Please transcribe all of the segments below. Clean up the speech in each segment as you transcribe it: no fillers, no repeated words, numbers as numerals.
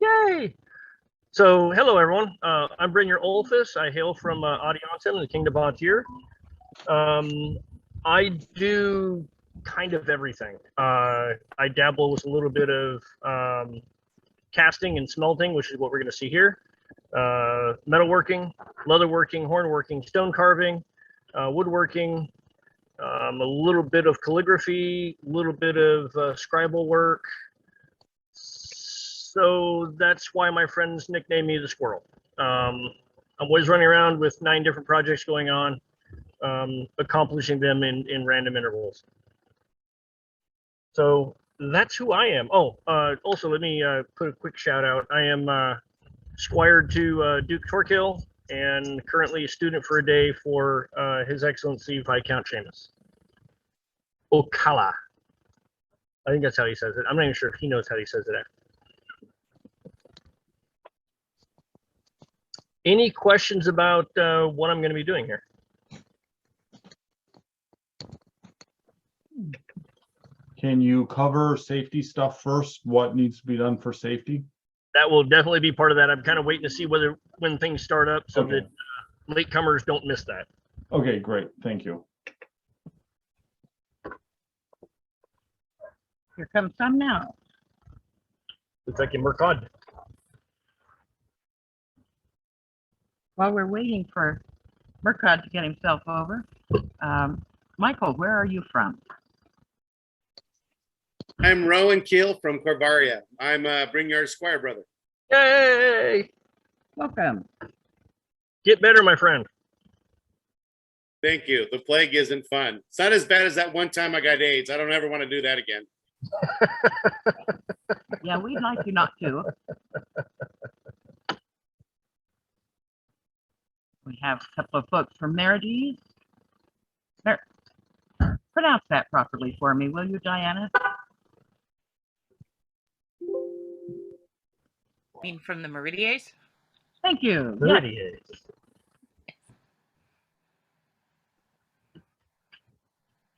Yay! So, hello everyone. I'm Brynjarr Olfuss. I hail from Aila'ntha in the Kingdom of Vontier. I do kind of everything. I dabble with a little bit of casting and smelting, which is what we're going to see here. Metalworking, leatherworking, hornworking, stone carving, woodworking, a little bit of calligraphy, a little bit of scribal work. So that's why my friends nickname me the squirrel. I'm always running around with 9 different projects going on, accomplishing them in random intervals. So that's who I am. Oh, also let me put a quick shout out. I am squire to Duke Torquil and currently a student for a day for His Excellency Viscount Seamus Ocala. I think that's how he says it. I'm not even sure if he knows how he says it. Any questions about what I'm going to be doing here? Can you cover safety stuff first? What needs to be done for safety? That will definitely be part of that. I'm kind of waiting to see when things start up so that latecomers don't miss that. Okay, great. Thank you. Here comes some now. Looks like a Mercad. While we're waiting for Mercad to get himself over, Michael, where are you from? I'm Rowan Keel from Corvaria. I'm Brynjarr's squire brother. Yay! Welcome. Get better, my friend. Thank you. The plague isn't fun. It's not as bad as that one time I got AIDS. I don't ever want to do that again. Yeah, we'd like you not to. We have a couple of folks from Meridies. Pronounce that properly for me, will you, Diana? Mean from the Meridies? Thank you. Meridies. Yes.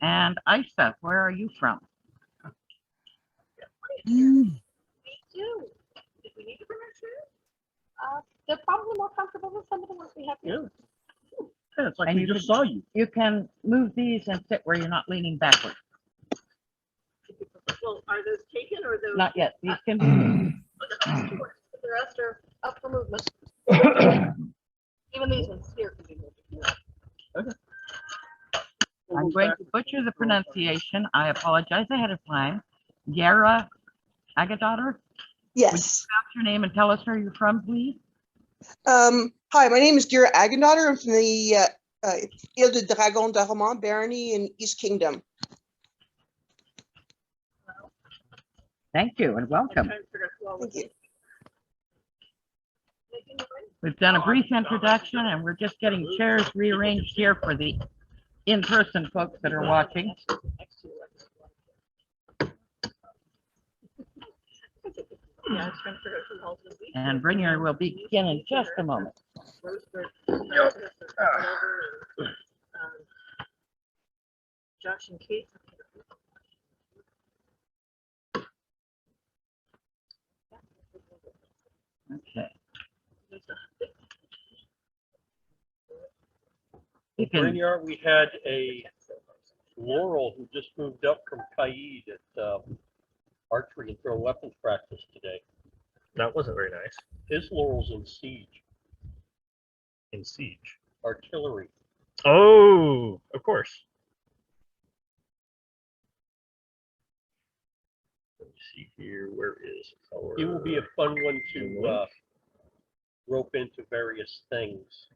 And Aila'ntha, where are you from? We do. Did we need to bring our chairs? They're probably more comfortable than some of the ones we have here. Yeah, it's like And we you just saw you. You can move these and sit where you're not leaning backward. Well, are those taken or those? Not yet. These can be moved. The rest are up for movement. Even these ones here can be moved. Okay. I'm going to butcher the pronunciation. I apologize ahead of time. Yara Agadaughter? Yes. Would you pronounce your name and tell us where you're from, please? Hi, my name is Gerald Aila'ntha. I'm from the Ile de Dragon d'Armand barony in East Kingdom. Thank you and welcome. Thank you. We've done a brief introduction and we're just getting chairs rearranged here for the in-person folks that are watching. And Brynjarr will begin in just a moment. Josh and Kate. Okay. Brynjarr, we had a Laurel who just moved up from Kaid at archery and throw weapons practice today. That wasn't very nice. His Laurel's in siege. In siege. Artillery. Oh, of course. Let me see here. Where is our... He will be a fun one to rope into various things.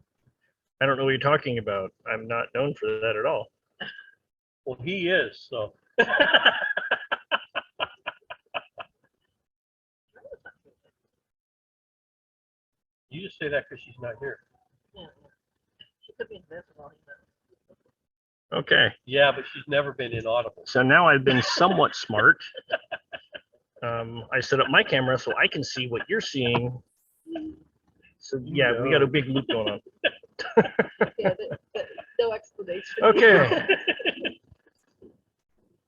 I don't know what you're talking about. I'm not known for that at all. Well, he is, so. You just say that because she's not here. Yeah. She could be invisible. Okay. Yeah, but she's never been inaudible. So now I've been somewhat smart. I set up my camera so I can see what you're seeing. So yeah, we got a big loop going on. Yeah, no explanation. Okay.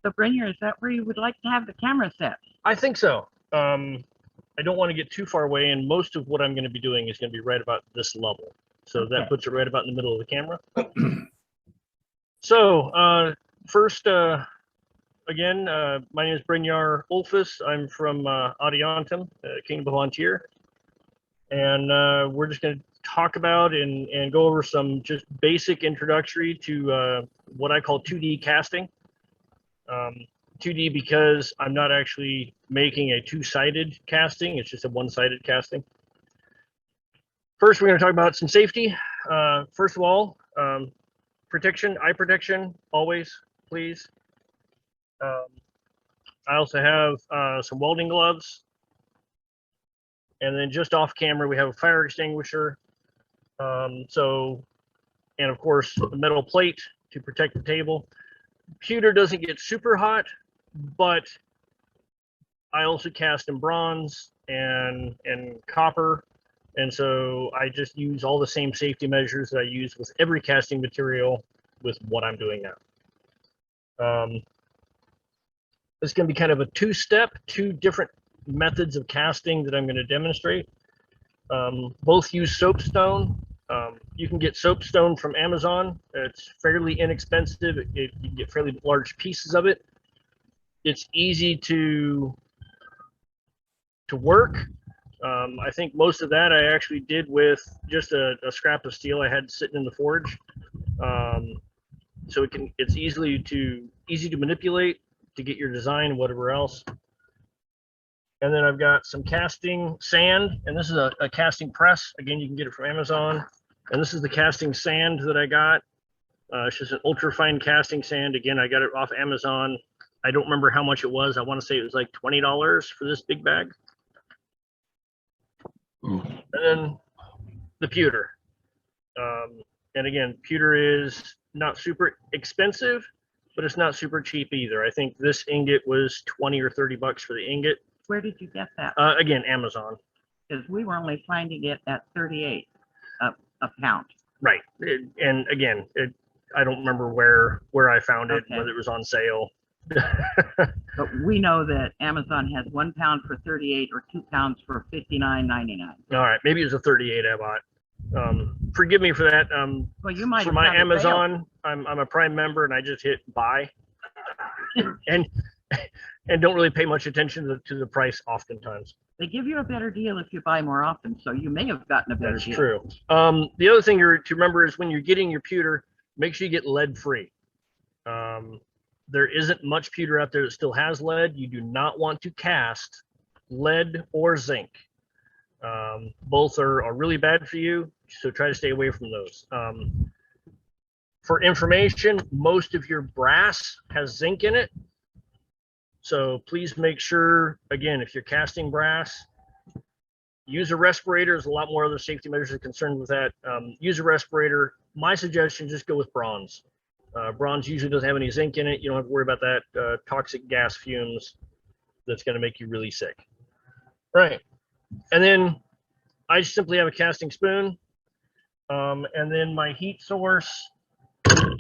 So Brynjarr, is that where you would like to have the camera set? I think so. I I don't want to get too far away, and most of what I'm going to be doing is going to be right about this level. So Okay. that puts it right about in the middle of the camera. So first, again, my name is Brynjarr Olfuss. I'm from Aila'ntha, Kingdom of Vontier. And we're just going to talk about and go over some just basic introductory to what I call 2D casting. 2D because I'm not actually making a two-sided casting. It's just a one-sided casting. First, we're going to talk about some safety. First of all, protection, eye protection, always, please. I also have some welding gloves. And then just off camera, we have a fire extinguisher. And of course, a metal plate to protect the table. Pewter doesn't get super hot, but I also cast in bronze and copper. And so I just use all the same safety measures that I use with every casting material with what I'm doing now. It's going to be kind of a two different methods of casting that I'm going to demonstrate. Both use soapstone. You can get soapstone from Amazon. It's fairly inexpensive. You can get fairly large pieces of it. It's easy to work. I think most of that I actually did with just a scrap of steel I had sitting in the forge. So it's easy to manipulate to get your design and whatever else. And then I've got some casting sand, and this is a casting press. Again, you can get it from Amazon. And this is the casting sand that I got. It's just an ultra fine casting sand. Again, I got it off Amazon. I don't remember how much it was. I want to say it was like $20 for this big bag. And then the pewter. And again, pewter is not super expensive, but it's not super cheap either. I think this ingot was 20 or 30 bucks for the ingot. Where did you get that? Again, Amazon. Because we were only finding it at 38 a pound. Right. And again, I don't remember where I found it, Okay. whether it was on sale. But we know that Amazon has 1 pound for 38 or 2 pounds for $59.99. All right, maybe it was a 38 I bought. Forgive me for that. Well, you might For have my got a Amazon, I'm a Prime member, and I just hit buy, and don't really pay much attention to the price oftentimes. They give you a better deal if you buy more often, so you may have gotten a better That's deal. true. The other thing to remember is when you're getting your pewter, make sure you get lead free. There isn't much pewter out there that still has lead. You do not want to cast lead or zinc. Both are really bad for you, so try to stay away from those. For information, most of your brass has zinc in it. So please make sure, again, if you're casting brass, use a respirator. There's a lot more other safety measures that are concerned with that. Use a respirator. My suggestion, just go with bronze. Bronze usually doesn't have any zinc in it. You don't have to worry about that toxic gas fumes that's going to make you really sick. Right. And then I just simply have a casting spoon. And then my heat source, I'm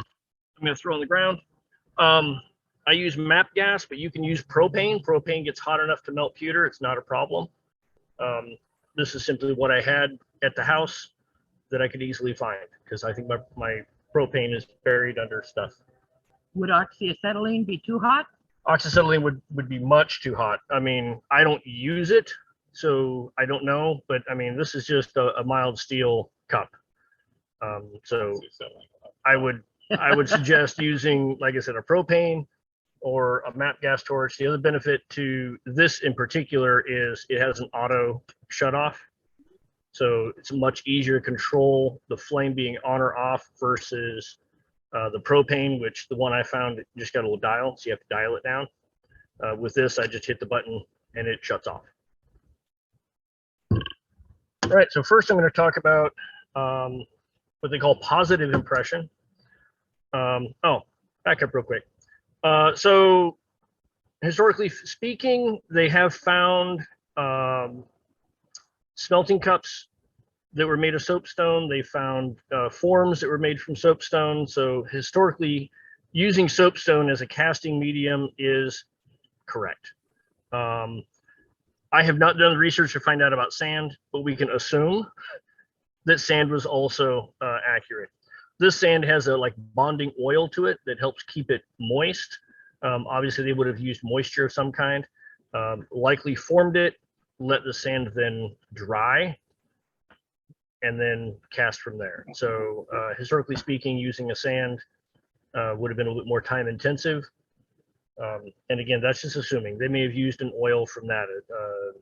going to throw on the ground. I use MAP gas, but you can use propane. Propane gets hot enough to melt pewter. It's not a problem. This is simply what I had at the house that I could easily find, because I think my propane is buried under stuff. Would oxyacetylene be too hot? Oxyacetylene would be much too hot. I mean, I don't use it, so I don't know, but I mean, this is just a mild steel cup. So I would suggest using, like I said, a propane or a MAP gas torch. The other benefit to this in particular is it has an auto shut off. So it's much easier to control the flame being on or off versus the propane, which the one I found just got a little dial, so you have to dial it down. With this, I just hit the button and it shuts off. All right, so first I'm going to talk about what they call positive impression. Oh, back up real quick. So historically speaking, they have found smelting cups that were made of soapstone. They found forms that were made from soapstone. So historically, using soapstone as a casting medium is correct. I have not done the research to find out about sand, but we can assume that sand was also accurate. This sand has a like bonding oil to it that helps keep it moist. Obviously, they would have used moisture of some kind, likely formed it, let the sand then dry, and then cast from there. So historically speaking, using a sand would have been a little bit more time intensive. And again, that's just assuming. They may have used an oil from that,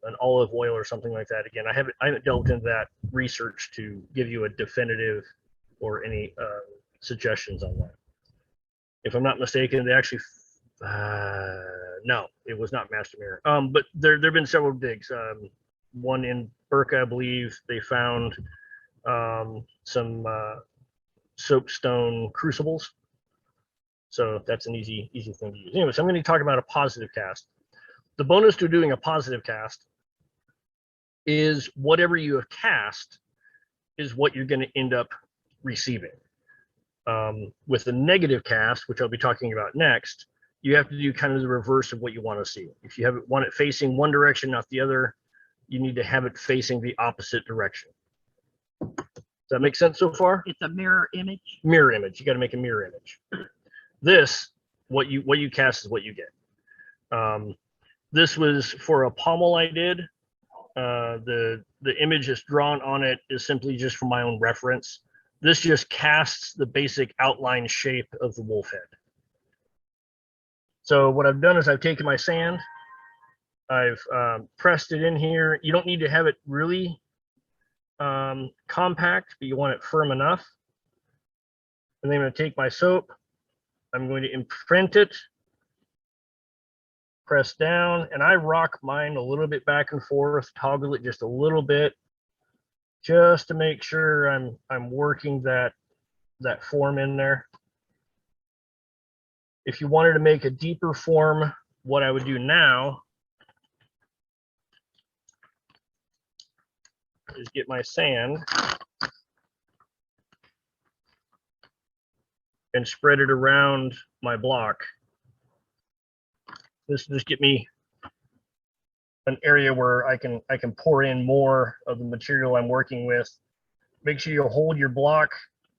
an olive oil or something like that. Again, I haven't delved into that research to give you a definitive or any suggestions on that. If I'm not mistaken, they actually, no, it was not Master Mirror. But there have been several digs. One in Burka, I believe, they found some soapstone crucibles. So that's an easy thing to use. Anyway, so I'm going to talk about a positive cast. The bonus to doing a positive cast is whatever you have cast is what you're going to end up receiving. With a negative cast, which I'll be talking about next, you have to do kind of the reverse of what you want to see. If you want it facing one direction, not the other, you need to have it facing the opposite direction. Does that make sense so far? It's a mirror image. Mirror image. You got to make a mirror image. This, what you cast is what you get. This was for a pommel I did. The image that's drawn on it is simply just for my own reference. This just casts the basic outline shape of the wolf head. So what I've done is I've taken my sand, I've pressed it in here. You don't need to have it really compact, but you want it firm enough. And then I'm going to take my soap. I'm going to imprint it, press down, and I rock mine a little bit back and forth, toggle it just a little bit, just to make sure I'm working that form in there. If you wanted to make a deeper form, what I would do now is get my sand and spread it around my block. This will just get me an area where I can pour in more of the material I'm working with. Make sure you hold your block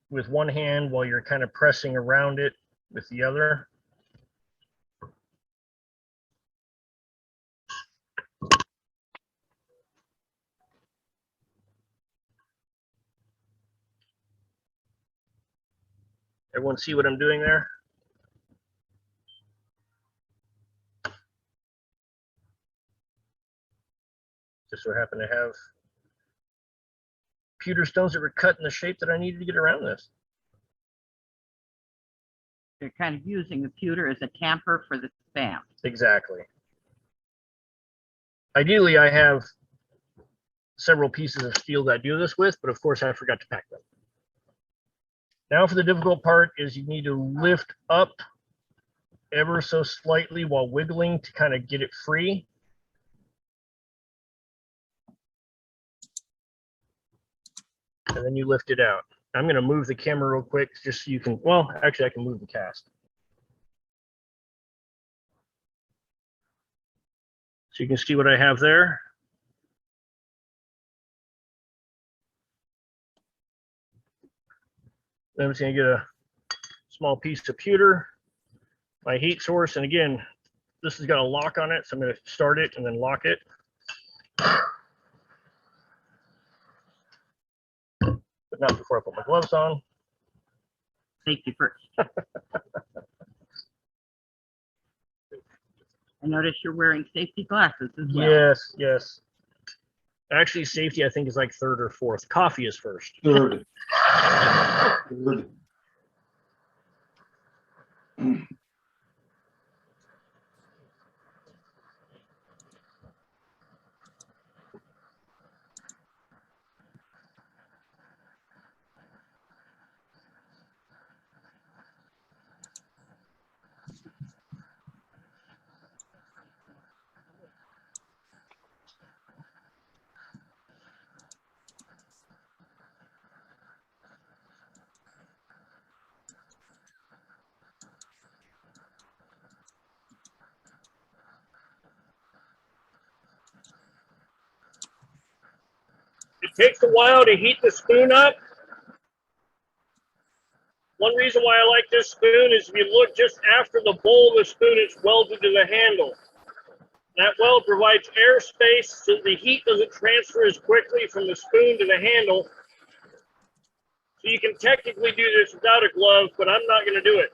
with one hand while you're kind of pressing around it with the other. Everyone see what I'm doing there? Just so happen to have pewter stones that were cut in the shape that I needed to get around this. You're kind of using the pewter as a tamper for the stamp. Exactly. Ideally, I have several pieces of steel that I do this with, but of course I forgot to pack them. Now for the difficult part is you need to lift up ever so slightly while wiggling to kind of get it free. And then you lift it out. I'm going to move the camera real quick just so you can, well, actually I can move the cast. So you can see what I have there. Then I'm just going to get a small piece of pewter, my heat source, and again, this has got a lock on it, so I'm going to start it and then lock it. But not before I put my gloves on. Safety first. I notice you're wearing safety glasses as well. Yes, yes. Actually, safety, I think, is like third or fourth. Coffee is first. Third. Third. Takes a while to heat the spoon up. One reason why I like this spoon is if you look just after the bowl of the spoon, it's welded to the handle. That weld provides airspace so the heat doesn't transfer as quickly from the spoon to the handle. So you can technically do this without a glove, but I'm not going to do it.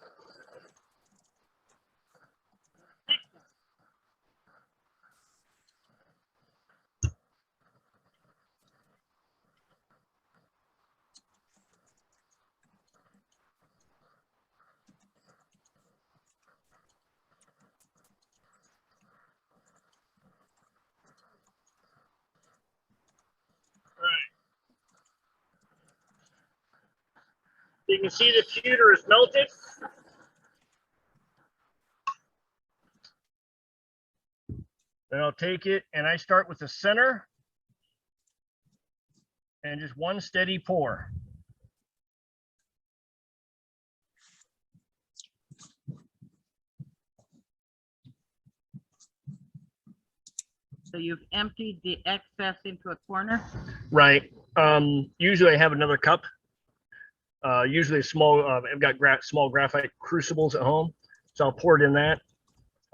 You can see the pewter is melted. Then I'll take it and I start with the center and just one steady pour. So you've emptied the excess into a corner? Right. Usually I have another cup. Usually a small, I've got small graphite crucibles at home, so I'll pour it in that.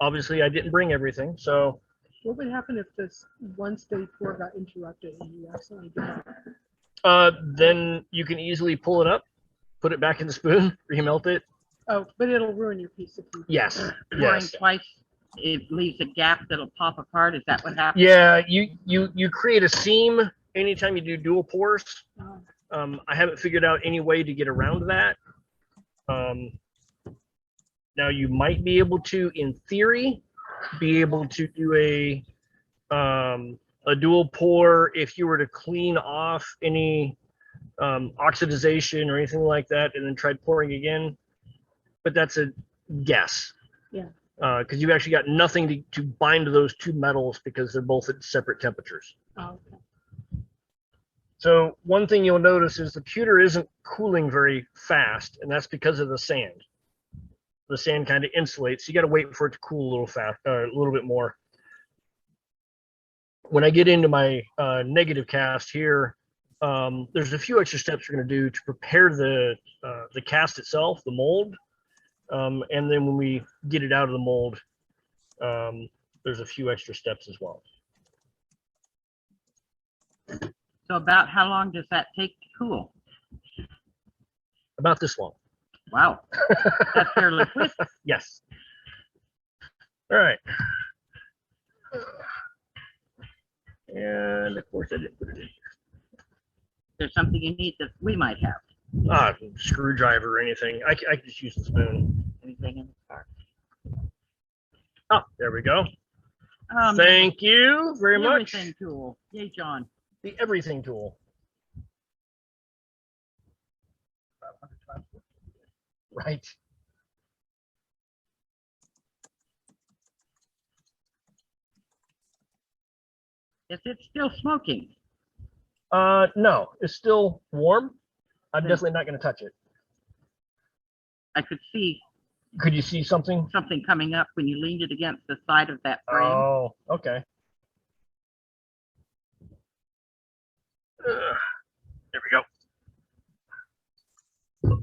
Obviously, I didn't bring everything, so. What would happen if this one steady pour got interrupted and you accidentally did that? Then you can easily pull it up, put it back in the spoon, remelt it. Oh, but it'll ruin your piece if you. Yes. Pouring Yes. twice, it leaves a gap that'll pop apart. Is that what happens? Yeah. You create a seam anytime you do dual pours. Oh. I haven't figured out any way to get around that. Now you might be able to, in theory, be able to do a dual pour if you were to clean off any oxidization or anything like that, and then tried pouring again. But that's a guess. Yeah. Because you've actually got nothing to bind to those two metals because they're both at separate temperatures. Oh, okay. So one thing you'll notice is the pewter isn't cooling very fast, and that's because of the sand. The sand kind of insulates. You got to wait for it to cool a little fast, a little bit more. When I get into my negative cast here, there's a few extra steps we're going to do to prepare the cast itself, the mold, and then when we get it out of the mold, there's a few extra steps as well. So about how long does that take to cool? About this long. Wow, that's fairly quick. Yes. All right. And of course I didn't put it in here. There's something you need that we might have. Screwdriver or anything. I can just use the spoon. Anything in the car? Oh, there we go. Um, Thank you very the much. Everything tool. Yay, John. The everything tool. Right. Is it still smoking? No, it's still warm. I'm Okay. definitely not going to touch it. I could see Could you see something? something coming up when you leaned it against the side of that frame. Oh, okay. There we go.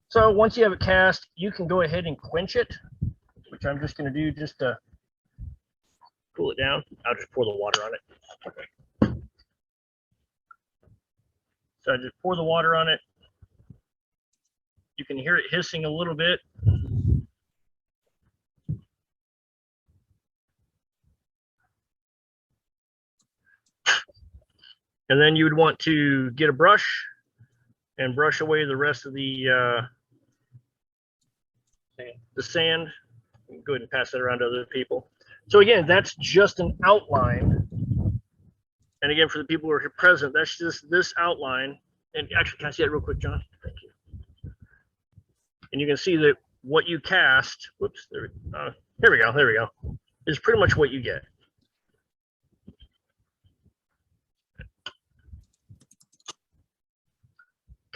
So once you have it cast, you can go ahead and quench it, which I'm just going to do just to cool it down. I'll just pour the water on it. So I just pour the water on it. You can hear it hissing a little bit. And then you would want to get a brush and brush away the rest of the sand. Go ahead and pass that around to other people. So again, that's just an outline. And again, for the people who are here present, that's just this outline. And actually, can I see that real quick, John? Thank you. And you can see that what you cast, whoops, there we go, is pretty much what you get.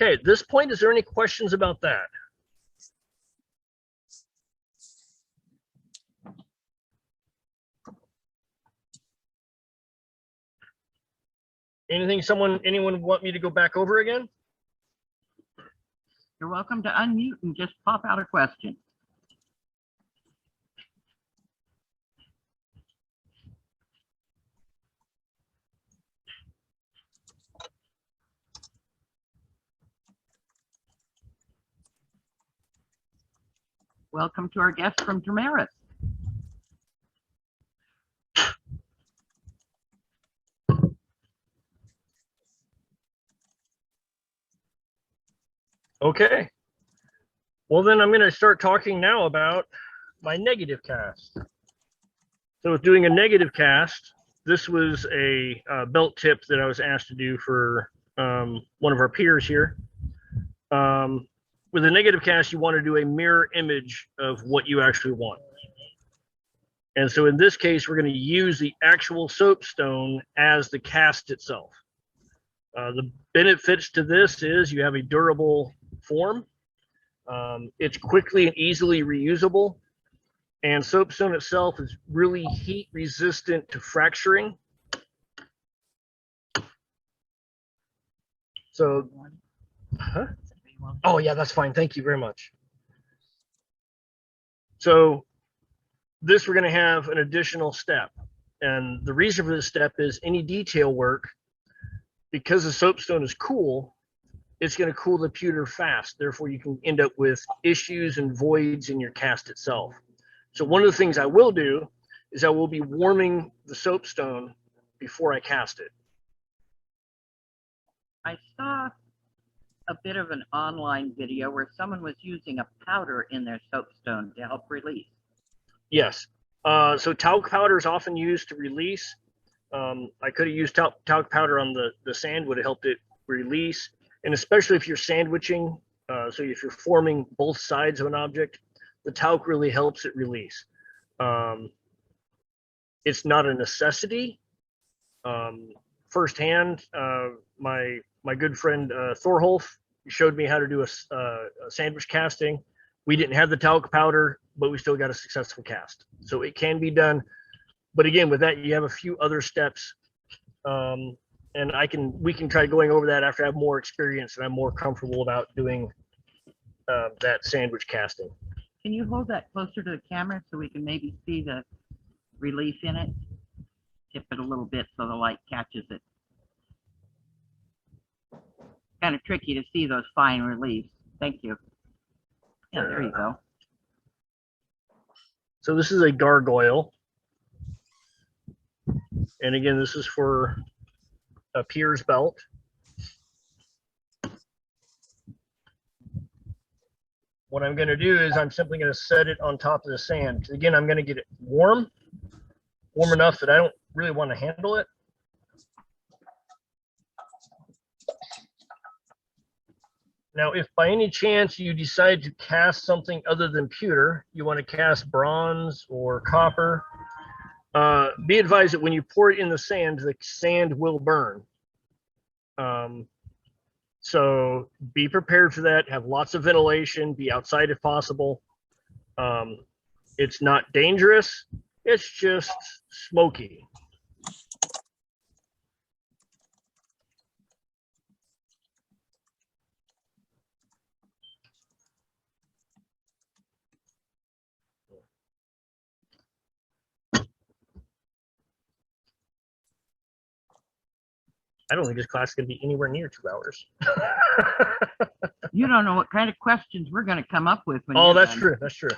Okay, at this point, is there any questions about that? Anyone want me to go back over again? You're welcome to unmute and just pop out a question. Welcome to our guest from Trimaris. Okay. Well, then I'm going to start talking now about my negative cast. So with doing a negative cast, this was a belt tip that I was asked to do for one of our peers here. With a negative cast, you want to do a mirror image of what you actually want. And so in this case, we're going to use the actual soapstone as the cast itself. The benefits to this is you have a durable form. It's quickly and easily reusable. And soapstone itself is really heat resistant to fracturing. So, oh yeah, that's fine. Thank you very much. So this, we're going to have an additional step. And the reason for this step is any detail work, because the soapstone is cool, it's going to cool the pewter fast. Therefore, you can end up with issues and voids in your cast itself. So one of the things I will do is I will be warming the soapstone before I cast it. I saw a bit of an online video where someone was using a powder in their soapstone to help release. Yes. So talc powder is often used to release. I could have used talc powder on the sand, would have helped it release. And especially if you're sandwiching, so if you're forming both sides of an object, the talc really helps it release. It's not a necessity. Firsthand, my good friend Thorholf showed me how to do a sandwich casting. We didn't have the talc powder, but we still got a successful cast. So it can be done. But again, with that, you have a few other steps. And we can try going over that after I have more experience and I'm more comfortable about doing that sandwich casting. Can you hold that closer to the camera so we can maybe see the relief in it? Tip it a little bit so the light catches it. Kind of tricky to see those fine reliefs. Thank you. Yeah, there you go. So this is a gargoyle. And again, this is for a pier's belt. What I'm going to do is I'm simply going to set it on top of the sand. Again, I'm going to get it warm enough that I don't really want to handle it. Now, if by any chance you decide to cast something other than pewter, you want to cast bronze or copper, be advised that when you pour it in the sand will burn. So be prepared for that. Have lots of ventilation. Be outside if possible. It's not dangerous. It's just smoky. I don't think this class is going to be anywhere near 2 hours. You don't know what kind of questions we're going to come up with. When oh, that's done. true. That's true.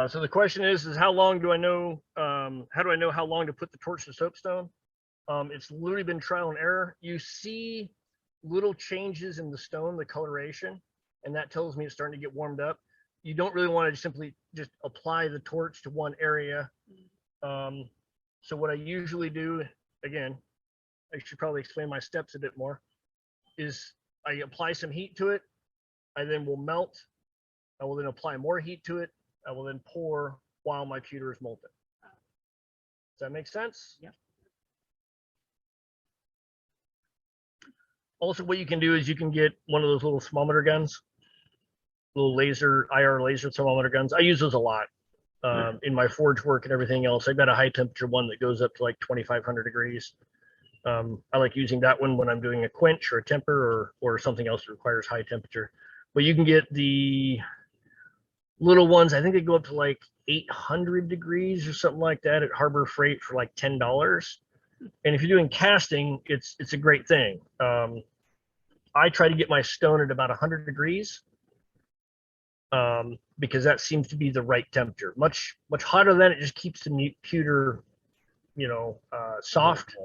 So the question is how long do I know, how do I know how long to put the torch to soapstone? It's literally been trial and error. You see little changes in the stone, the coloration, and that tells me it's starting to get warmed up. You don't really want to simply just apply the torch to one area. So what I usually do, again, I should probably explain my steps a bit more, is I apply some heat to it. I then will melt. I will then apply more heat to it. I will then pour while my pewter is molten. Does that make sense? Yep. Also, what you can do is you can get one of those little thermometer guns, little IR laser thermometer guns. I use those a lot in my forge work and everything else. I've got a high temperature one that goes up to like 2,500 degrees. I like using that one when I'm doing a quench or a temper or something else that requires high temperature. But you can get the little ones. I think they go up to like 800 degrees or something like that at Harbor Freight for like $10. And if you're doing casting, it's a great thing. I try to get my stone at about 100 degrees because that seems to be the right temperature. Much hotter than it just keeps the pewter, soft.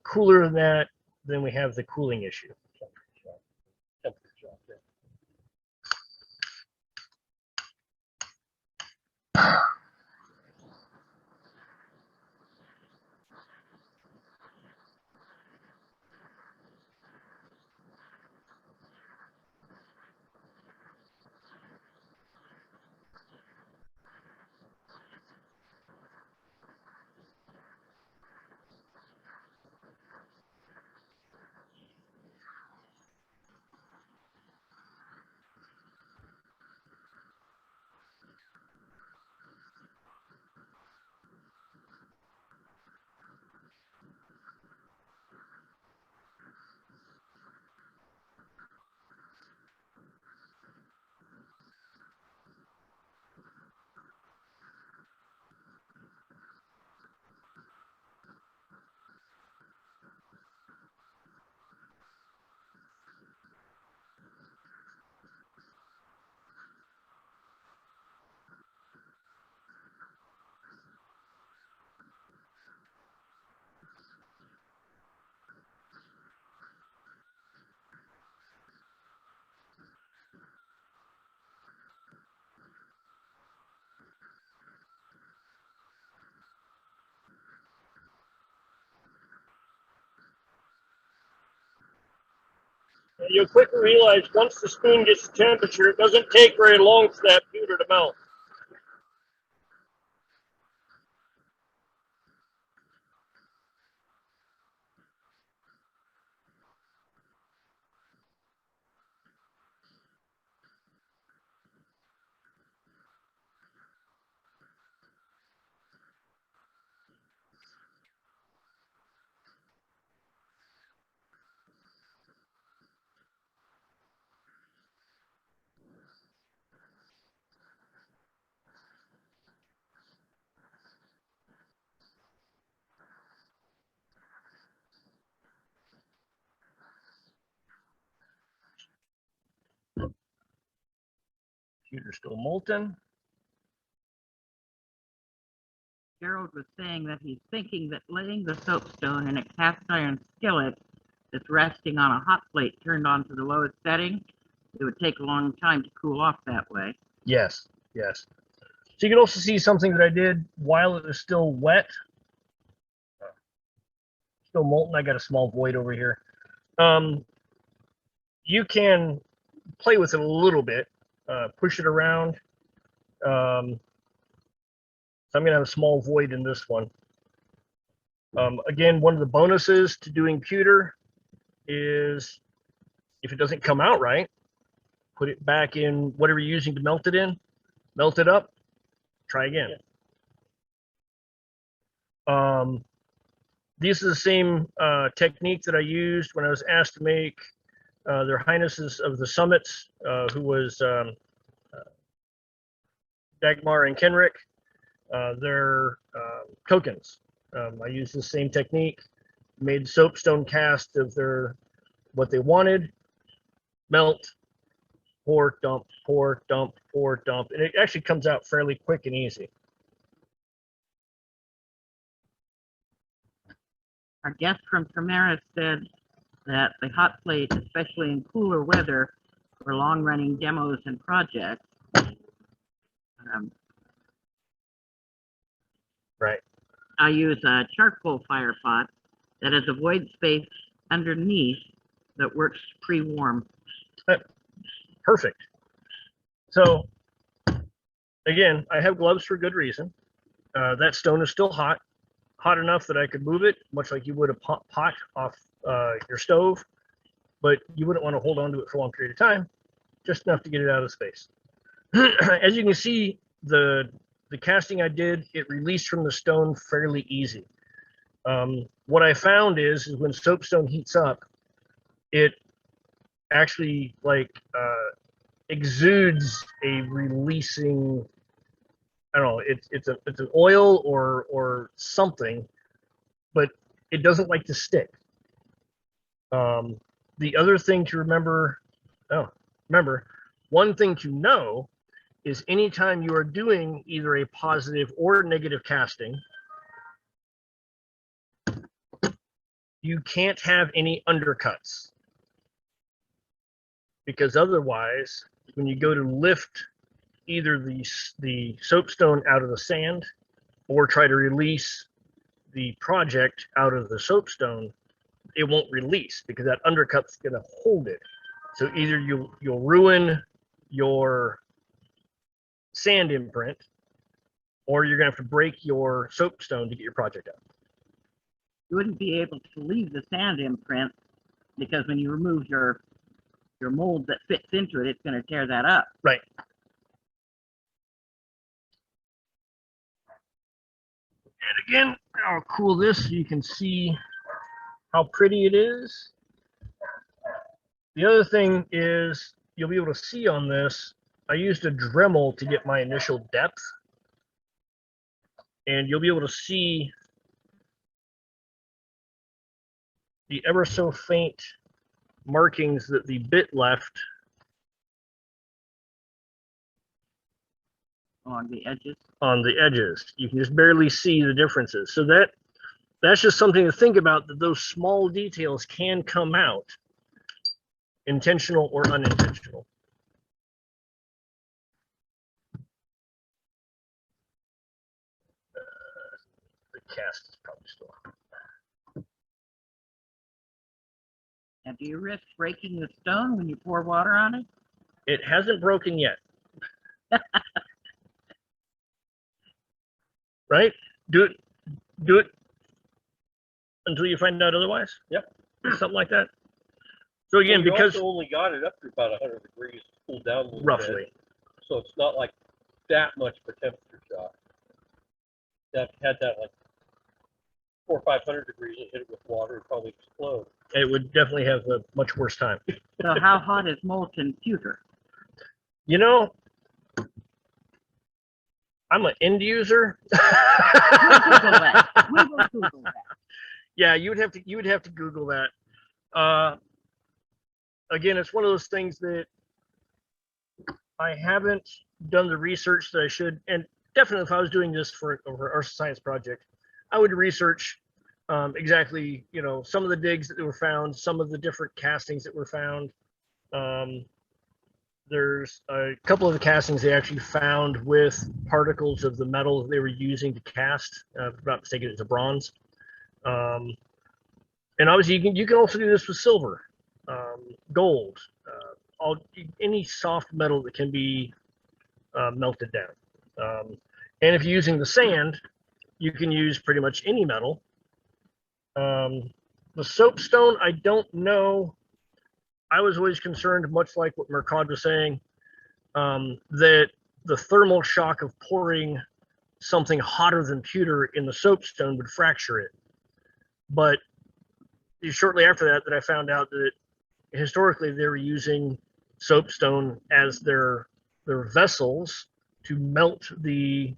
Cooler than that, then we have the cooling issue. You'll quickly realize once the spoon gets the temperature, it doesn't take very long for that pewter to melt. Pewter's still molten. Gerald was saying that he's thinking that laying the soapstone in a cast iron skillet that's resting on a hot plate turned on to the lowest setting, it would take a long time to cool off that way. Yes, yes. So you can also see something that I did while it was still wet. Still molten. I got a small void over here. You can play with it a little bit, push it around. So I'm going to have a small void in this one. Again, one of the bonuses to doing pewter is if it doesn't come out right, put it back in whatever you're using to melt it in, melt it up, try again. These are the same technique that I used when I was asked to make their Highnesses of the Summits, who was Dagmar and Kenrick, their tokens. I used the same technique, made soapstone cast of what they wanted, melt, pour, dump, pour, dump, pour, dump, and it actually comes out fairly quick and easy. Our guest from Trimaris said that the hot plate, especially in cooler weather for long-running demos and projects, Right. I use a charcoal fire pot that has a void space underneath that works pre-warm. Perfect. So again, I have gloves for good reason. That stone is still hot enough that I could move it, much like you would a pot off your stove, but you wouldn't want to hold on to it for a long period of time, just enough to get it out of space. As you can see, the casting I did, it released from the stone fairly easy. What I found is when soapstone heats up, it actually exudes a releasing, I don't know, it's an oil or something, but it doesn't like to stick. The other thing to remember, one thing to know is anytime you are doing either a positive or negative casting, you can't have any undercuts. Because otherwise, when you go to lift either the soapstone out of the sand or try to release the project out of the soapstone, it won't release because that undercut's going to hold it. So either you'll ruin your sand imprint, or you're going to have to break your soapstone to get your project out. You wouldn't be able to leave the sand imprint because when you remove your mold that fits into it, it's going to tear that up. Right. And again, I'll cool this so you can see how pretty it is. The other thing is you'll be able to see on this, I used a Dremel to get my initial depth. And you'll be able to see the ever so faint markings that the bit left On the edges. On the edges. You can just barely see the differences. So that's just something to think about, that those small details can come out, intentional or unintentional. The cast is probably still on. And do you risk breaking the stone when you pour water on it? It hasn't broken yet. Right? Do it until you find out otherwise. Yep. Something like that. So again, you because also only got it up to about 100 degrees, cooled down a little roughly, bit, so it's not like that much of a temperature shock. That had that like 400 or 500 degrees and hit it with water, it'd probably explode. it would definitely have a much worse time. So how hot is molten pewter? You know, I'm an end user. We'll Google that. We will Google that. Yeah, you would have to Google that. Again, it's one of those things that I haven't done the research that I should, and definitely if I was doing this for our science project, I would research exactly, some of the digs that were found, some of the different castings that were found. There's a couple of the castings they actually found with particles of the metal that they were using to cast. If I'm not mistaken, it's a bronze. And obviously, you can also do this with silver, gold, any soft metal that can be melted down. And if you're using the sand, you can use pretty much any metal. The soapstone, I don't know. I was always concerned, much like what Mercad was saying, that the thermal shock of pouring something hotter than pewter in the soapstone would fracture it. But shortly after that I found out that historically they were using soapstone as their vessels to melt the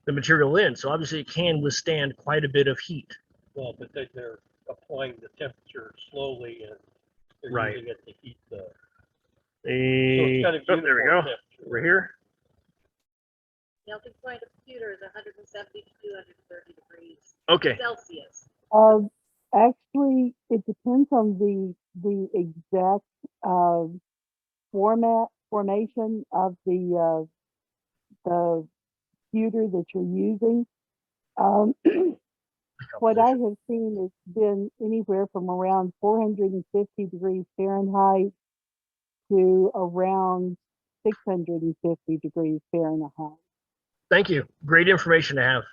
material in. So obviously it can withstand quite a bit of heat. Well, but they're applying the temperature slowly and they're Right. using it to heat the. So it's it's kind of there we go. uniform temperature. Over here. Melting point of pewter is 170 to 230 degrees Okay. Celsius. Actually, it depends on the exact formation of the pewter that you're using. What I have seen has been anywhere from around 450 degrees Fahrenheit to around 650 degrees Fahrenheit. Thank you. Great information to have.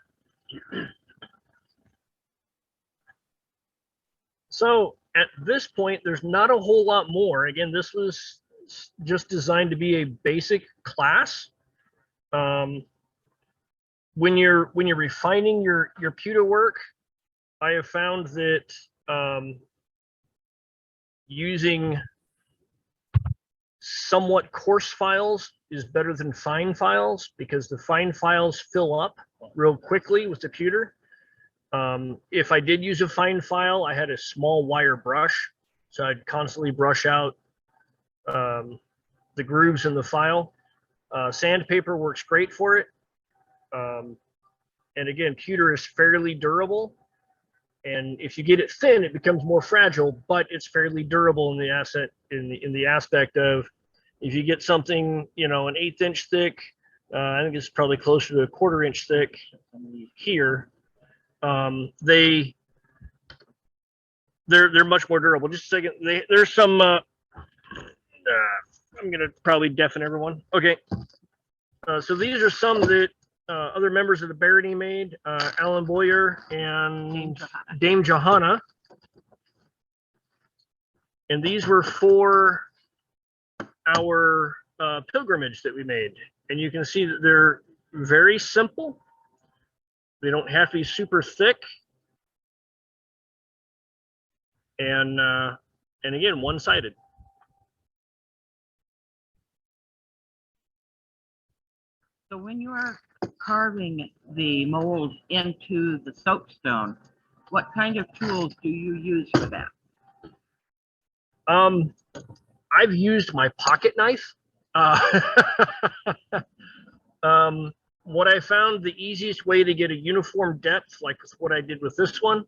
So at this point, there's not a whole lot more. Again, this was just designed to be a basic class. When you're refining your pewter work, I have found that using somewhat coarse files is better than fine files, because the fine files fill up real quickly with the pewter. If I did use a fine file, I had a small wire brush, so I'd constantly brush out the grooves in the file. Sandpaper works great for it. And again, pewter is fairly durable. And if you get it thin, it becomes more fragile, but it's fairly durable in the aspect of, if you get something, you know, an 1/8 inch thick, I think it's probably closer to a 1/4 inch thick here. They're much more durable. Just a second. There's some. I'm gonna probably deafen everyone. Okay. So these are some that other members of the Barony made. Alan Boyer and Dame Johanna. And these were for our pilgrimage that we made. And you can see that they're very simple. They don't have to be super thick. And again, one-sided. So when you are carving the mold into the soapstone, what kind of tools do you use for that? I've used my pocket knife. What I found the easiest way to get a uniform depth, like with what I did with this one,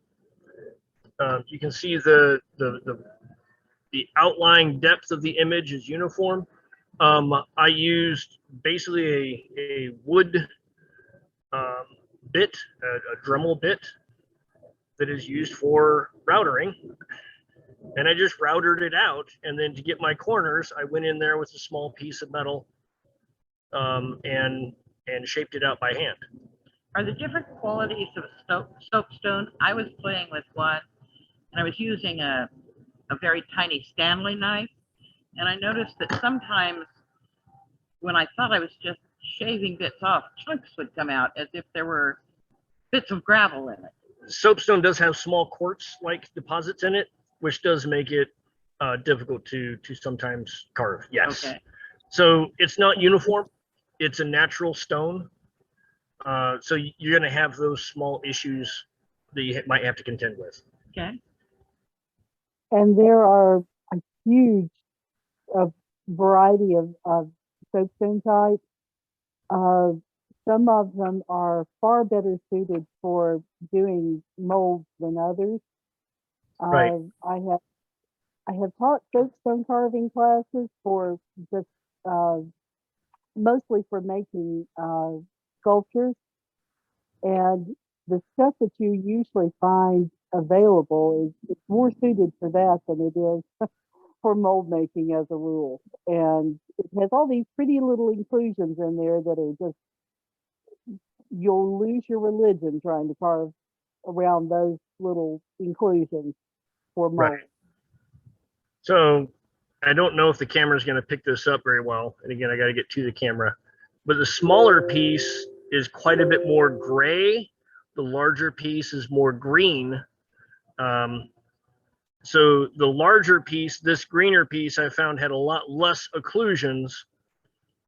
you can see the outlying depth of the image is uniform. I used basically a wood bit, a Dremel bit that is used for routering. And I just routered it out. And then to get my corners, I went in there with a small piece of metal and shaped it out by hand. Are there different qualities of soapstone? I was playing with one, and I was using a very tiny Stanley knife. And I noticed that sometimes when I thought I was just shaving bits off, chunks would come out as if there were bits of gravel in it. Soapstone does have small quartz-like deposits in it, which does make it difficult to sometimes carve. Yes. Okay. So it's not uniform. It's a natural stone. So you're going to have those small issues that you might have to contend with. Okay. And there are a huge variety of soapstone types. Some of them are far better suited for doing molds than others. Right. I have taught soapstone carving classes for just mostly for making sculptures, and the stuff that you usually find available is more suited for that than it is for mold making as a rule. And it has all these pretty little inclusions in there that are just, you'll lose your religion trying to carve around those little inclusions for mold. Right. So I don't know if the camera is going to pick this up very well. And again, I got to get to the camera. But the smaller piece is quite a bit more gray. The larger piece is more green. So the larger piece, this greener piece, I found had a lot less occlusions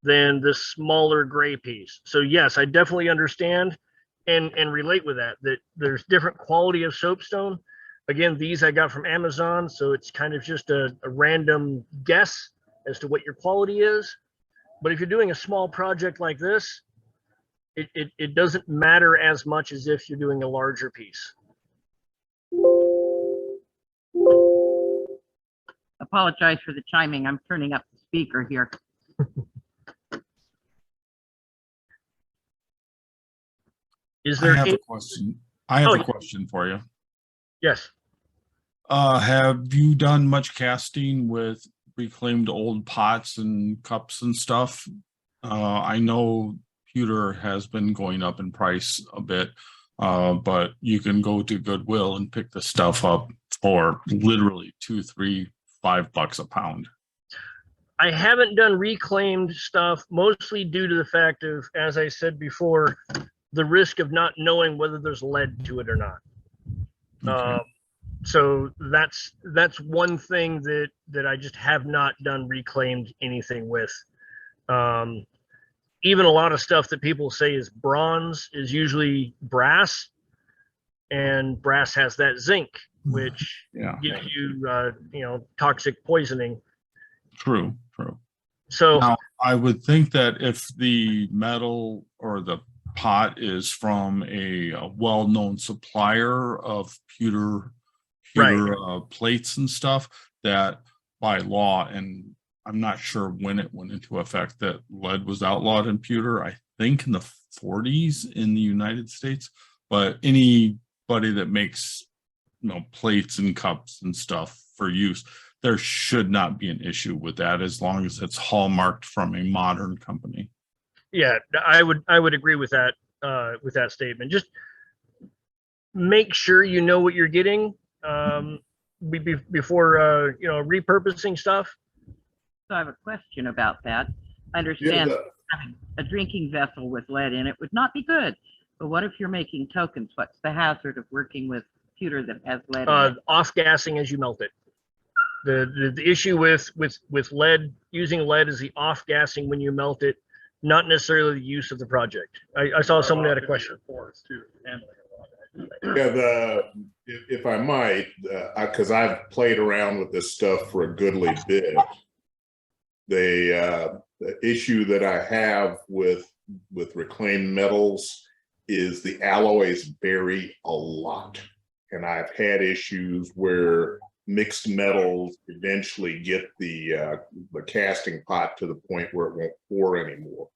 than the smaller gray piece. So yes, I definitely understand and relate with that there's different quality of soapstone. Again, these I got from Amazon, so it's kind of just a random guess as to what your quality is. But if you're doing a small project like this, it doesn't matter as much as if you're doing a larger piece. Apologize for the chiming. I'm turning up the speaker here. Is there I have a question. I have a question for you. Yes. Have you done much casting with reclaimed old pots and cups and stuff? I know pewter has been going up in price a bit. But you can go to Goodwill and pick the stuff up for literally $2, $3, $5 a pound. I haven't done reclaimed stuff, mostly due to the fact of, as I said before, the risk of not knowing whether there's lead to it or not. Okay. So that's one thing that I just have not done reclaimed anything with. Even a lot of stuff that people say is bronze is usually brass, and brass has that zinc, which gives you, toxic poisoning. True. So Now, I would think that if the metal or the pot is from a well-known supplier of pewter plates and stuff, that by law, and I'm not sure when it went into effect, that lead was outlawed in pewter, I think in the 40s in the United States, but anybody that makes, plates and cups and stuff for use, there should not be an issue with that as long as it's hallmarked from a modern company. yeah, I would agree with that statement. Just make sure you know what you're getting before repurposing stuff. So I have a question about that. I understand having a drinking vessel with lead in it would not be good. But what if you're making tokens? What's the hazard of working with pewter that has lead in it? Off-gassing as you melt it. The issue with lead, using lead, is the off-gassing when you melt it, not necessarily the use of the project. I saw someone had a question. Yeah, if I might, because I've played around with this stuff for a goodly bit. The issue that I have with reclaimed metals is the alloys vary a lot, and I've had issues where mixed metals eventually get the casting pot to the point where it won't pour anymore.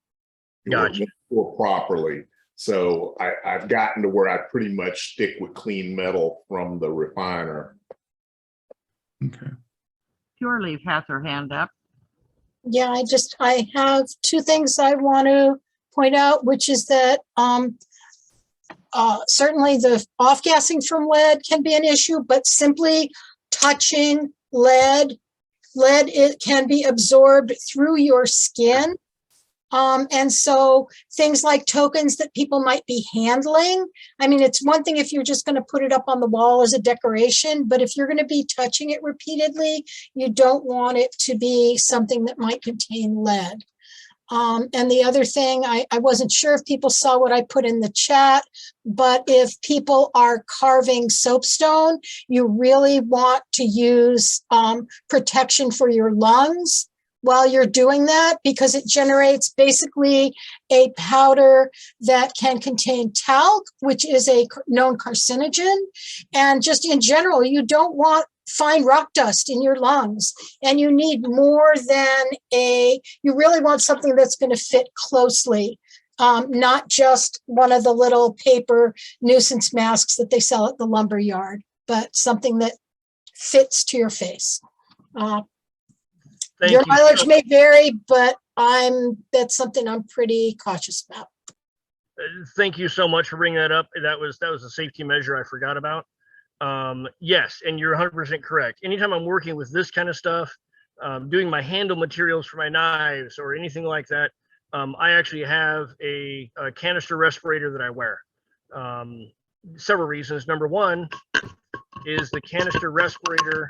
Gotcha. It won't pour properly. So I've gotten to where I pretty much stick with clean metal from the refiner. Okay. Fjorlief has her hand up. Yeah, I have two things I want to point out, which is that certainly the off-gassing from lead can be an issue, but simply touching lead, it can be absorbed through your skin. And so things like tokens that people might be handling, I mean, it's one thing if you're just going to put it up on the wall as a decoration, but if you're going to be touching it repeatedly, you don't want it to be something that might contain lead. And the other thing, I wasn't sure if people saw what I put in the chat, but if people are carving soapstone, you really want to use protection for your lungs while you're doing that, because it generates basically a powder that can contain talc, which is a known carcinogen. And just in general, you don't want fine rock dust in your lungs, and you need more than you really want something that's going to fit closely, not just one of the little paper nuisance masks that they sell at the lumber yard, but something that fits to your face. Your mileage may vary, but that's something I'm pretty cautious about. Thank you so much for bringing that up. That was a safety measure I forgot about. Yes, and you're 100% correct. Anytime I'm working with this kind of stuff, doing my handle materials for my knives or anything like that, I actually have a canister respirator that I wear. Several reasons. Number one is the canister respirator.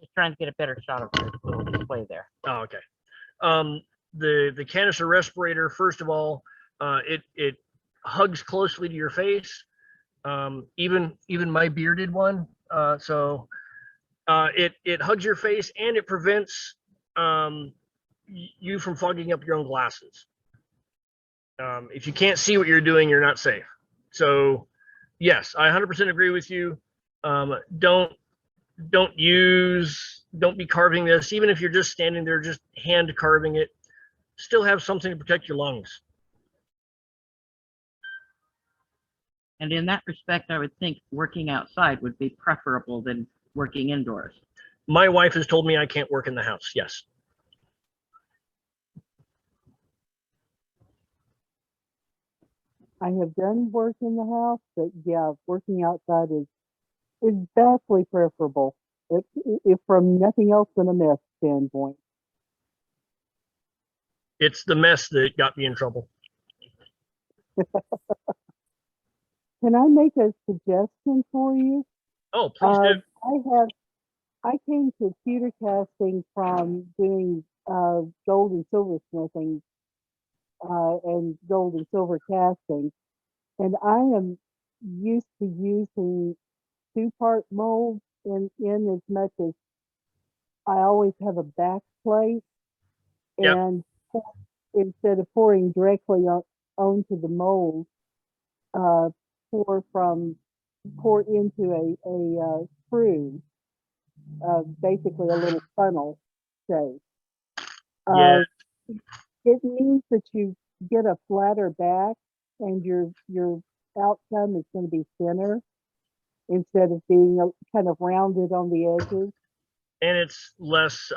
Just trying to get a better shot of the little display there. Oh, okay. The canister respirator, first of all, it hugs closely to your face. Even my bearded one. So it hugs your face, and it prevents you from fogging up your own glasses. If you can't see what you're doing, you're not safe. So yes, I 100% agree with you. Don't be carving this. Even if you're just standing there, just hand carving it, still have something to protect your lungs. And in that respect, I would think working outside would be preferable than working indoors. My wife has told me I can't work in the house. Yes. I have done work in the house, but yeah, working outside is vastly preferable. If from nothing else than a mess standpoint. It's the mess that got me in trouble. Can I make a suggestion for you? Oh, please do. I came to pewter casting from doing gold and silver smithing and gold and silver casting, and I am used to using two-part molds in as much as I always have a back plate, Yep. and instead of pouring directly onto the mold, pour into a screw, basically a little funnel shape. Yeah. It means that you get a flatter back, and your outcome is going to be thinner instead of being kind of rounded on the edges. And it's less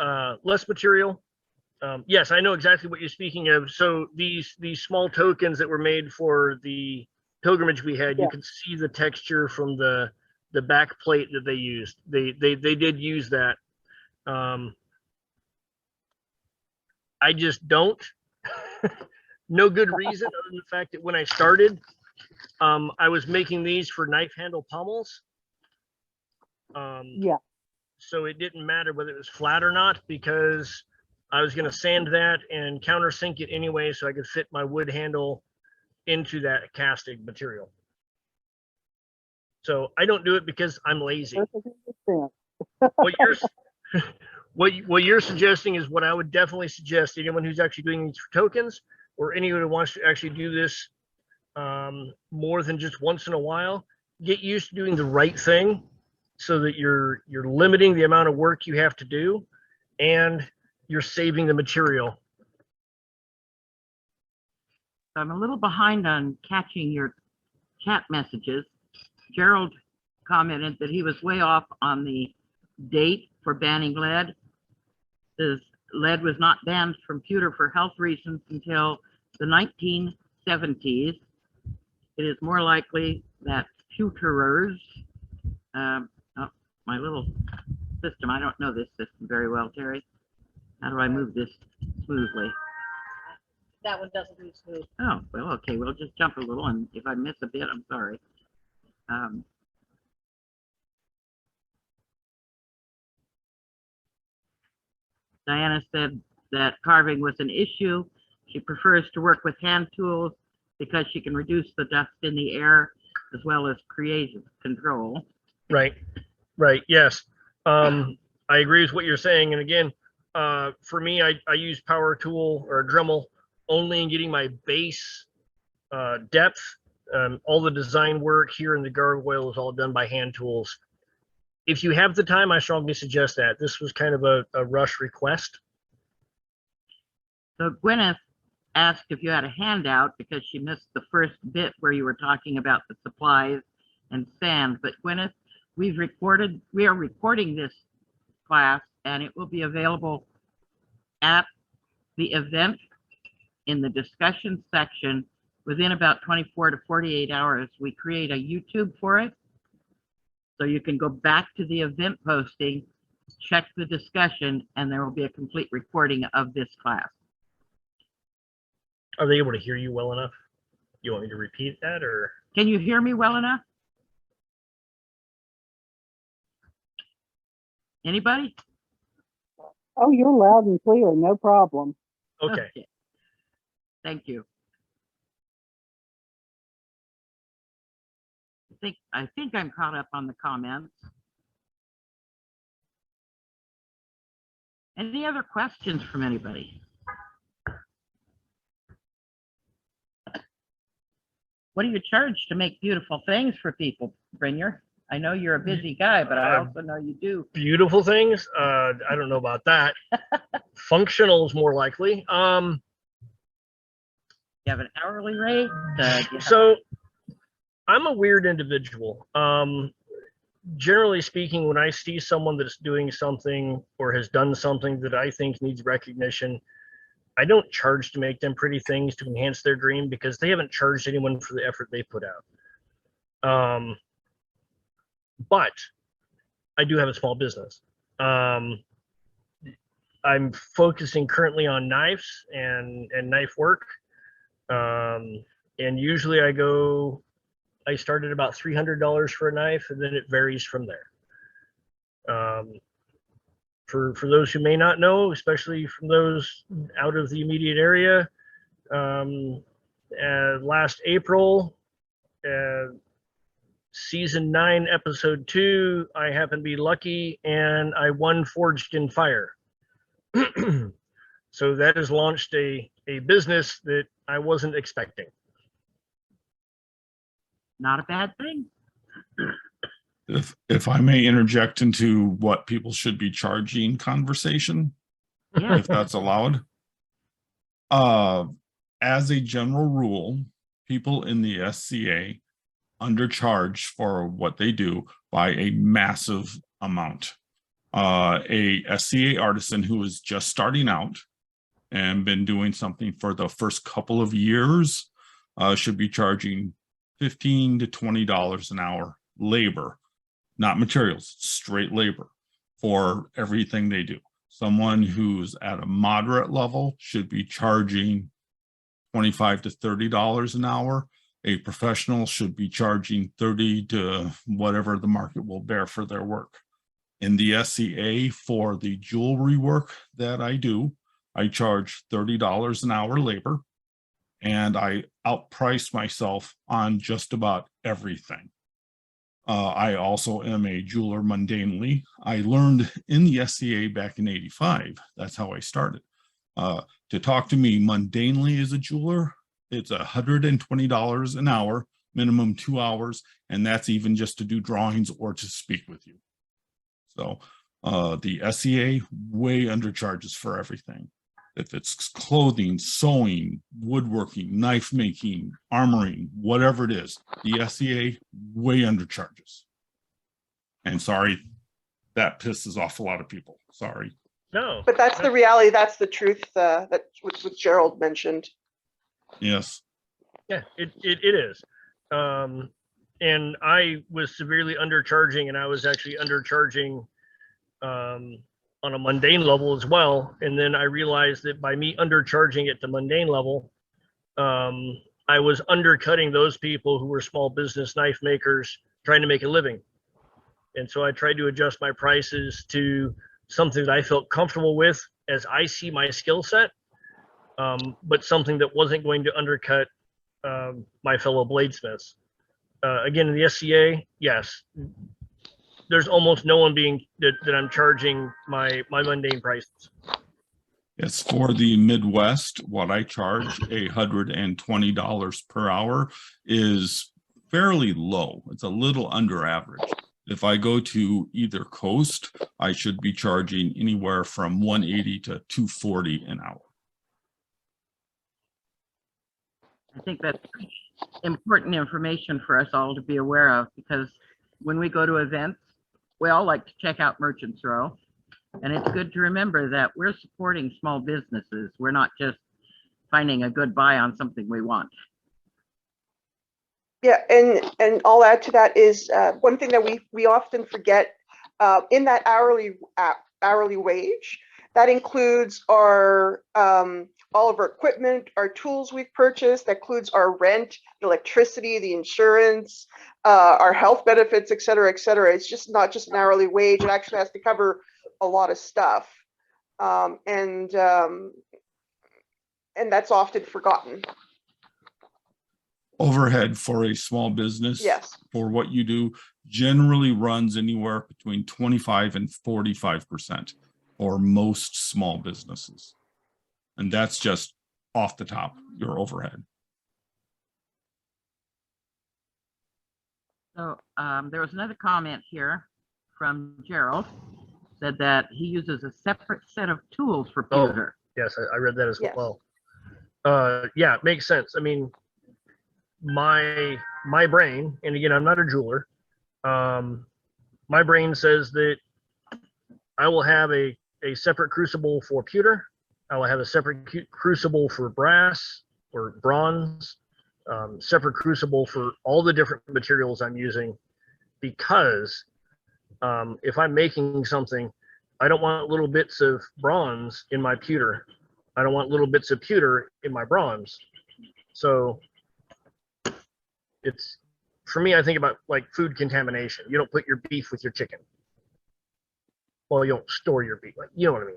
material. Yes, I know exactly what you're speaking of. So these small tokens that were made for the pilgrimage we had, you can see the texture from the back plate that they used. They did use that. I just don't. No good reason other than the fact that when I started, I was making these for knife handle pommels. So it didn't matter whether it was flat or not, because I was going to sand that and countersink it anyway, so I could fit my wood handle into that casting material. So I don't do it because I'm lazy. What you're suggesting is what I would definitely suggest to anyone who's actually doing these for tokens, or anyone who wants to actually do this more than just once in a while. Get used to doing the right thing, so that you're limiting the amount of work you have to do, and you're saving the material. I'm a little behind on catching your chat messages. Gerald commented that he was way off on the date for banning lead. Says lead was not banned from pewter for health reasons until the 1970s. It is more likely that pewterers, my little system, I don't know this system very well, Terry. How do I move this smoothly? That one doesn't move smooth. Oh, well, okay, we'll just jump a little, and if I miss a bit, I'm sorry. Diana said that carving was an issue. She prefers to work with hand tools because she can reduce the dust in the air as well as creative control. Right, yes. I agree with what you're saying. And again, for me, I use power tool or a Dremel only in getting my base depth. All the design work here in the gargoyle is all done by hand tools. If you have the time, I strongly suggest that. This was kind of a rush request. So Gwyneth asked if you had a handout because she missed the first bit where you were talking about the supplies and sand. But Gwyneth, we are recording this class, and it will be available at the event in the discussion section within about 24 to 48 hours. We create a YouTube for it. So you can go back to the event posting, check the discussion, and there will be a complete recording of this class. Are they able to hear you well enough? You want me to repeat that, or? Can you hear me well enough? Anybody? Oh, you're loud and clear, no problem. Okay. Thank you. I think I'm caught up on the comments. Any other questions from anybody? What do you charge to make beautiful things for people, Brynjarr? I know you're a busy guy, but I also know you do. Beautiful things? I don't know about that. Functional is more likely. You have an hourly rate? So I'm a weird individual. Generally speaking, when I see someone that's doing something or has done something that I think needs recognition, I don't charge to make them pretty things to enhance their dream because they haven't charged anyone for the effort they put out. But I do have a small business. I'm focusing currently on knives and knife work. And usually I start at about $300 for a knife, and then it varies from there. For those who may not know, especially from those out of the immediate area, last April, season 9, episode 2, I happened to be lucky and I won Forged in Fire. So that has launched a business that I wasn't expecting. Not a bad thing. If I may interject into what people should be charging conversation, Yeah. if that's allowed. As a general rule, people in the SCA undercharge for what they do by a massive amount. A SCA artisan who is just starting out and been doing something for the first couple of years should be charging $15 to $20 an hour labor, not materials, straight labor for everything they do. Someone who's at a moderate level should be charging $25 to $30 an hour. A professional should be charging 30 to whatever the market will bear for their work. In the SCA, for the jewelry work that I do, I charge $30 an hour labor, and I outprice myself on just about everything. I also am a jeweler mundanely. I learned in the SCA back in '85. That's how I started. To talk to me mundanely as a jeweler, it's $120 an hour, minimum 2 hours, and that's even just to do drawings or to speak with you. So the SCA way undercharges for everything. If it's clothing, sewing, woodworking, knife making, armoring, whatever it is, the SCA way undercharges. And sorry, that pisses off a lot of people. Sorry. No. But that's the reality. That's the truth that what Gerald mentioned. Yes. Yeah, it is. And I was severely undercharging, and I was actually undercharging on a mundane level as well. And then I realized that by me undercharging at the mundane level, I was undercutting those people who were small business knife makers trying to make a living. And so I tried to adjust my prices to something that I felt comfortable with as I see my skill set, but something that wasn't going to undercut my fellow bladesmiths. Again, in the SCA, yes, there's almost no one that I'm charging my mundane prices. It's for the Midwest. What I charge, $120 per hour, is fairly low. It's a little under average. If I go to either coast, I should be charging anywhere from $180 to $240 an hour. I think that's important information for us all to be aware of, because when we go to events, we all like to check out Merchants Row, and it's good to remember that we're supporting small businesses. We're not just finding a good buy on something we want. Yeah, and I'll add to that is one thing that we often forget in that hourly wage. That includes our all of our equipment, our tools we've purchased. That includes our rent, the electricity, the insurance, our health benefits, et cetera, et cetera. It's just not just an hourly wage. It actually has to cover a lot of stuff, and that's often forgotten. Overhead for a small business, yes, for what you do, generally runs anywhere between 25 and 45% for most small businesses. And that's just off the top, your overhead. So there was another comment here from Gerald, said that he uses a separate set of tools for pewter. Oh, yes, I read that as yes. well. Yeah, it makes sense. I mean, my brain, and again, I'm not a jeweler, my brain says that I will have a separate crucible for pewter, I will have a separate crucible for brass or bronze, separate crucible for all the different materials I'm using, because if I'm making something, I don't want little bits of bronze in my pewter. I don't want little bits of pewter in my bronze. So it's, for me, I think about like food contamination. You don't put your beef with your chicken. Well, you don't store your beef, like, you know what I mean?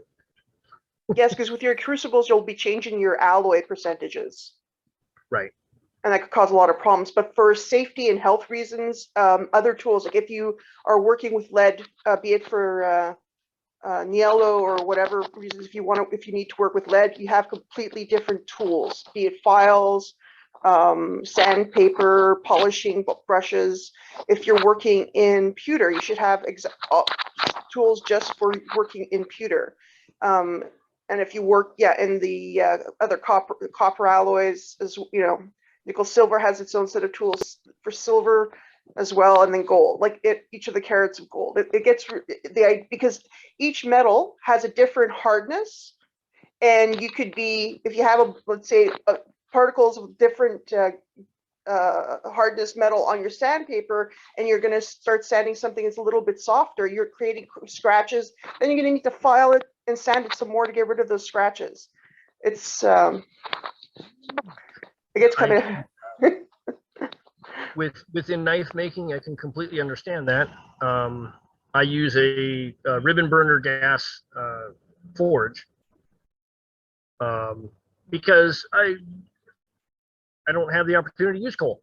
Yes, because with your crucibles, you'll be changing your alloy percentages. Right. And that could cause a lot of problems. But for safety and health reasons, other tools, like if you are working with lead, be it for Niello or whatever reasons, if you need to work with lead, you have completely different tools, be it files, sandpaper, polishing brushes. If you're working in pewter, you should have tools just for working in pewter. And if you work, in the other copper alloys, as you know, nickel silver has its own set of tools for silver as well, and then gold, like each of the carats of gold. It gets because each metal has a different hardness, and you could be, if you have let's say particles of different hardness metal on your sandpaper, and you're going to start sanding something that's a little bit softer, you're creating scratches. Then you're going to need to file it and sand it some more to get rid of those scratches. It's it gets kind of within knife making, I can completely understand that. I use a ribbon burner gas forge because I don't have the opportunity to use coal.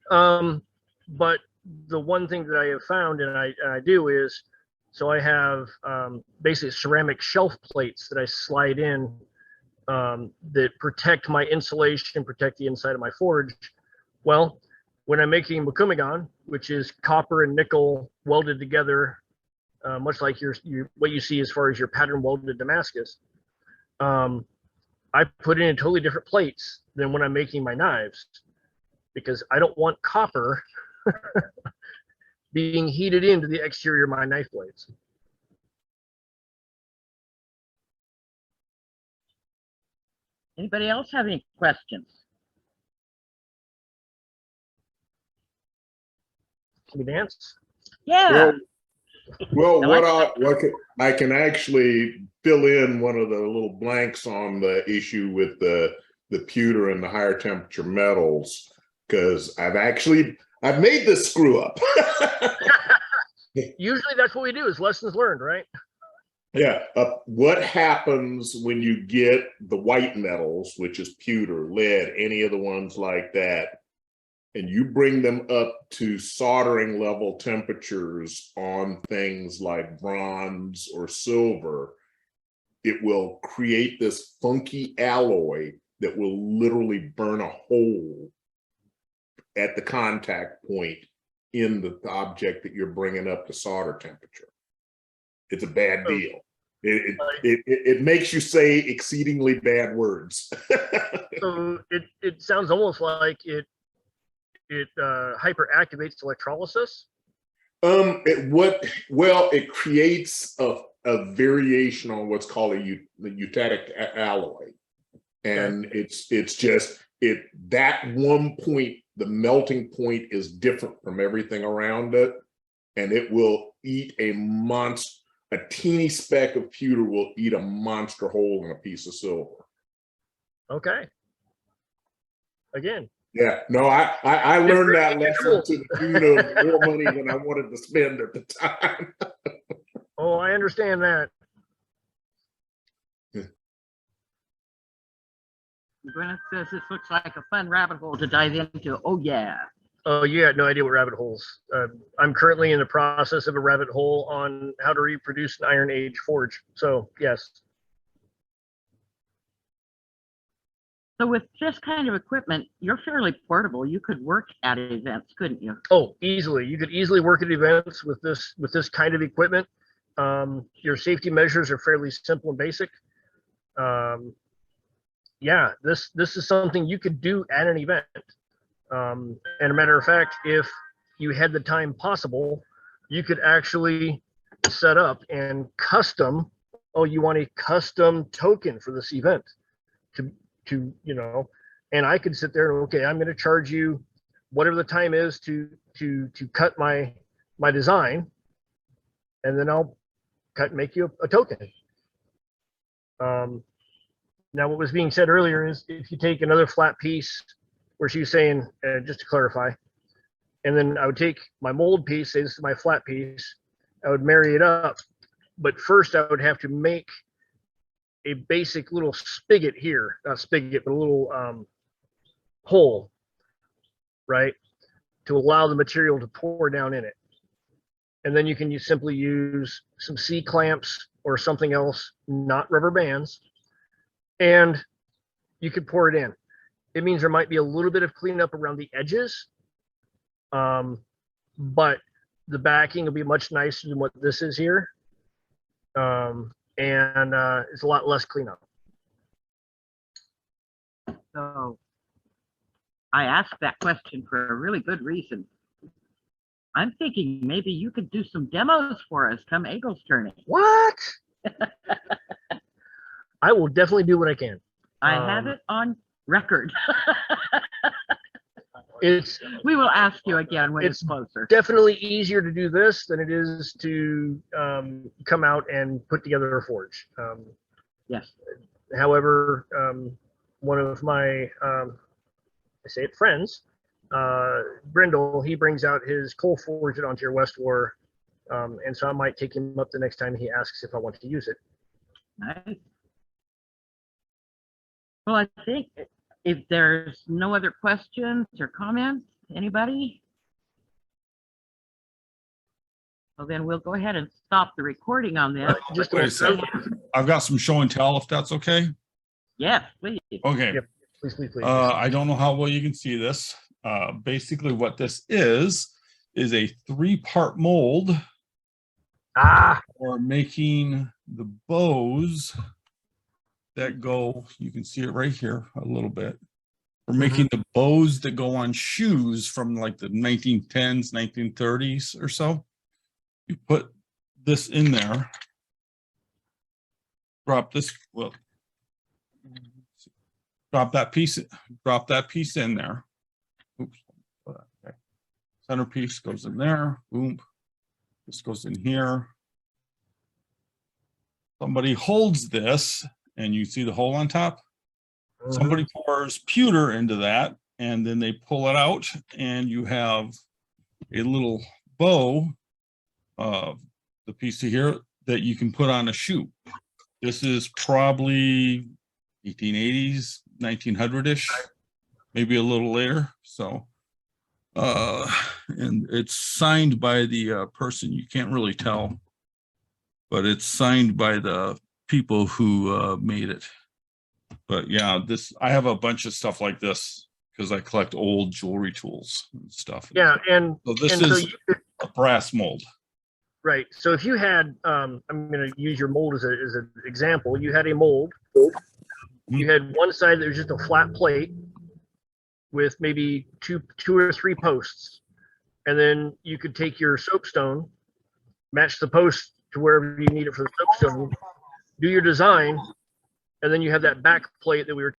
But the one thing that I have found, and I do, is, so I have basically ceramic shelf plates that I slide in that protect my insulation, protect the inside of my forge. Well, when I'm making Mukumigan, which is copper and nickel welded together, much like what you see as far as your pattern welded Damascus, I put in totally different plates than when I'm making my knives, because I don't want copper being heated into the exterior of my knife blades. Anybody else have any questions? Can we dance? Yeah. Well, I I can actually fill in one of the little blanks on the issue with the pewter and the higher temperature metals, because I've made this screw up. Usually that's what we do, is lessons learned, right? Yeah. What happens when you get the white metals, which is pewter, lead, any of the ones like that, and you bring them up to soldering level temperatures on things like bronze or silver, it will create this funky alloy that will literally burn a hole at the contact point in the object that you're bringing up to solder temperature. It's a bad deal. It makes you say exceedingly bad words. So it sounds almost like it hyperactivates electrolysis. It creates a variation on what's called the eutectic alloy, and it's just that one point, the melting point is different from everything around it, and it will eat a teeny speck of pewter will eat a monster hole in a piece of silver. Okay. Again. Yeah, no, I learned that lesson to the tune of more money than I wanted to spend at the time. Oh, I understand that. Gwyneth says this looks like a fun rabbit hole to dive into. Oh, yeah. Oh, you had no idea what rabbit holes. I'm currently in the process of a rabbit hole on how to reproduce an Iron Age forge. So, yes. So with this kind of equipment, you're fairly portable. You could work at events, couldn't you? Oh, easily. You could easily work at events with this kind of equipment. Your safety measures are fairly simple and basic. Yeah, this is something you could do at an event. And a matter of fact, if you had the time possible, you could actually set up and custom oh, you want a custom token for this event to you know, and I could sit there and, okay, I'm going to charge you whatever the time is to cut my design, and then I'll make you a token. Now, what was being said earlier is if you take another flat piece, where she was saying, just to clarify, and then I would take my mold piece, say this is my flat piece, I would marry it up, but first I would have to make a basic little spigot here, not spigot, but a little hole, right, to allow the material to pour down in it. And then you can simply use some C-clamps or something else, not rubber bands, and you could pour it in. It means there might be a little bit of cleanup around the edges, but the backing will be much nicer than what this is here. And it's a lot less cleanup. So I asked that question for a really good reason. I'm thinking maybe you could do some demos for us come Eagles Tourney. What? I will definitely do what I can. I have it on record. We will ask you again when it's closer. Definitely easier to do this than it is to come out and put together a forge. Yes. However, one of my, I say it friends, Brindle, he brings out his coal forge at Ontario West War, and so I might take him up the next time he asks if I want to use it. Nice. Well, I think if there's no other questions or comments, anybody? Well, then we'll go ahead and stop the recording on this. Just wait a second. I've got some show and tell, if that's okay. Yes, please. Okay. Yep. Please. I don't know how well you can see this. Basically what this is a 3-part mold for making the bows that go, you can see it right here a little bit. We're making the bows that go on shoes from like the 1910s, 1930s or so. You put this in there, drop this, well, drop that piece in there. Oops. Okay. Centerpiece goes in there. Boom. This goes in here. Somebody holds this, and you see the hole on top. Somebody pours pewter into that, and then they pull it out, and you have a little bow, the piece of here that you can put on a shoe. This is probably 1880s, 1900-ish, maybe a little later. So, and it's signed by the person, you can't really tell, but it's signed by the people who made it. But yeah, I have a bunch of stuff like this because I collect old jewelry tools and stuff. Yeah, and so this is a brass mold. Right. So if you had, I'm going to use your mold as an example. You had a mold. You had one side that was just a flat plate with maybe two or three posts, and then you could take your soapstone, match the post to wherever you need it for the soapstone, do your design, and then you have that back plate that we were